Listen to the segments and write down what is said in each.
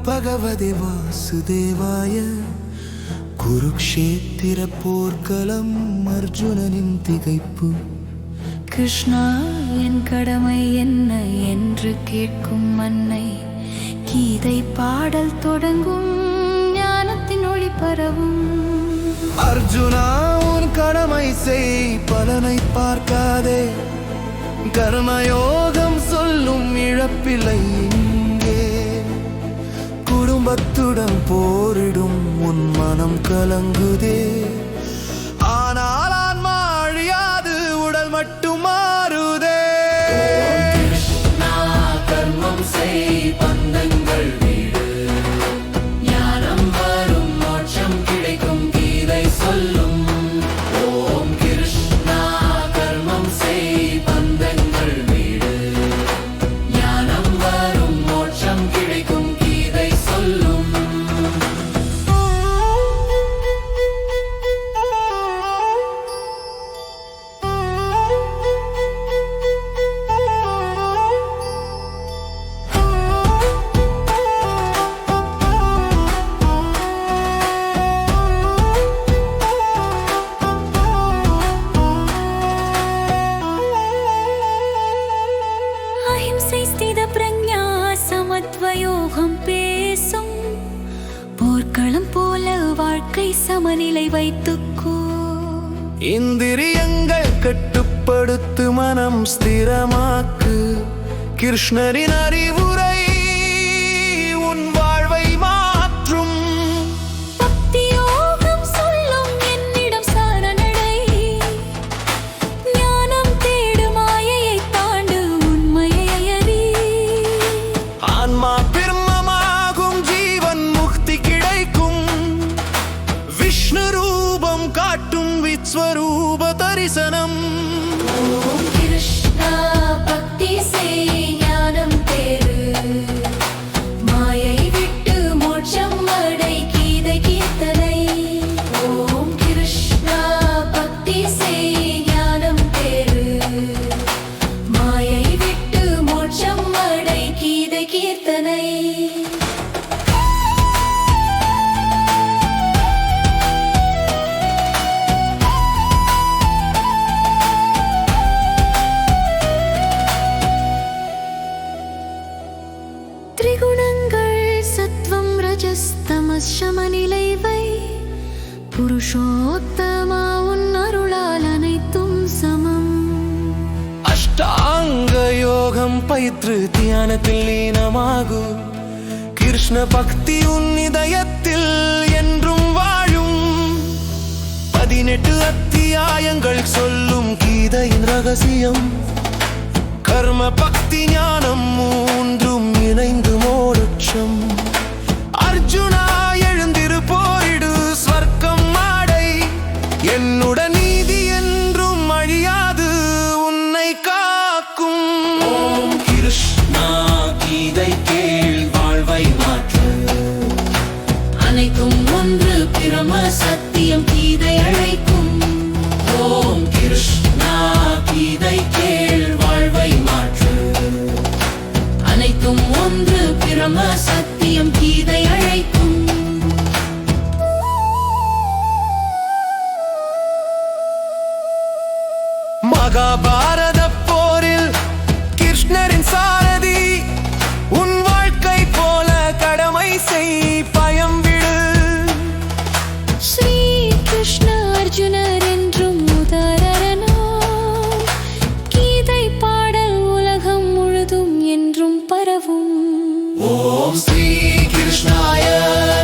भगवते वासुदेवाय कुरुक्षेत्र पोर्कलम अर्जुननिन திகைப்பு கிருஷ்ணா என் கடமை என்ன என்று கேட்கும் மன்னை கீதை பாடல் தொடங்கும் ஞானத்தின் ஒளி பரவும் அர்ஜுனா உன் கடமை செய் பலனை பார்க்காதே கர்மயோகம் சொல்லும் இழப்பில்லை குடும்பத்துடன் போரிடும் உன் மனம் கலங்குதே ஆனால் ஆன்மா அழியாது உடல் மட்டும் மாறுதே கிருஷ்ணா கர்மம் செய் பந்தங்கள் வீடு ஞானம் வரும் மோட்சம் கிடைக்கும் கீதை சொல்லும் ஓம் கிருஷ்ணா கர்மம் செய் பந்தங்கள் வீடு ஞானம் வரும் மோட்சம் கிடைக்கும் கீதை சொல்லும் சமத்வயோகம் பேசும் போர்க்களம் போல வாழ்க்கை சமநிலை வைத்துக்கோ இந்திரியங்கள் கட்டுப்படுத்து மனம் ஸ்திரமாக்கு கிருஷ்ணரின் அறிவுரை உன் வாழ்வை மாற்றும் பக்தியோகம் சொல்லும் என்னிடம் சரணடை ஞானம் தேடு மாயையை தாண்டு உண்மையை அறி ஆன்மா பிரம்மமாகும் ஜீவன் முக்தி கிடைக்கும் விஷ்ணு ரூபம் காட்டும் விஸ்வரூப தரிசனம் ஓம் கிருஷ்ணா பக்தி செய் ஞானம் தேடு மாயை விட்டு மோட்சம் அடை கீதை கீர்த்தனை ஓம் கிருஷ்ணா பக்தி செய் ஞானம் தேடு மாயை விட்டு மோட்சம் அடை கீதை கீர்த்தனை திரிகுணங்கள் சத்வம் ரஜஸ் தமஸ் சமநிலை வை புருஷோத்தமா உன் அருளால் அனைத்தும் சமம் அஷ்டாங்க யோகம் பயிற்று தியானத்தில் லீனமாகும் கிருஷ்ண பக்தி உன் இதயத்தில் என்றும் வாழும் 18 அத்தியாயங்கள் சொல்லும் கீதையின் ரகசியம் கர்ம பக்தி ஞானம் மூன்றும் இணைந்து மோட்சம் அர்ஜுனா எழுந்திரு போரிடு ஸ்வர்க்கம் மாடை என்னுடன் நீதி என்றும் அழியாது உன்னை காக்கும் ஓம் கிருஷ்ணா கீதை கேள் வாழ்வை மாற்று அனைத்தும் ஒன்று பிரம சத்தியம் கீதை அழைக்கும் ஓம் கிருஷ்ணா கீதை கேள் வாழ்வை மாற்று அனைத்தும் ஒன்று பிரம சத்தியம் கீதை அழைக்கும் மகாபாரத போரில் கிருஷ்ணரின் சாரதி உன் வாழ்க்கை போல கடமை செய் பயம் விடு ஸ்ரீ கிருஷ்ண அர்ஜுனர் என்றும் உதாரணம் கீதை பாடல் உலகம் முழுதும் என்றும் பரவும் ஓம் ஸ்ரீ கிருஷ்ணாய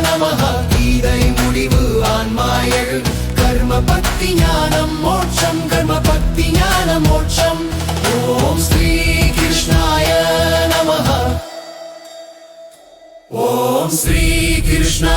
நமஹ கீதை முடிவு ஆன்மா எழு கர்ம பக்தி ஞானம் மோட்சம் கர்ம பக்தி ஞானம் மோட்சம் ஓம் ஸ்ரீ கிருஷ்ணாய நமஹ ஓம் ஸ்ரீ கிருஷ்ணாய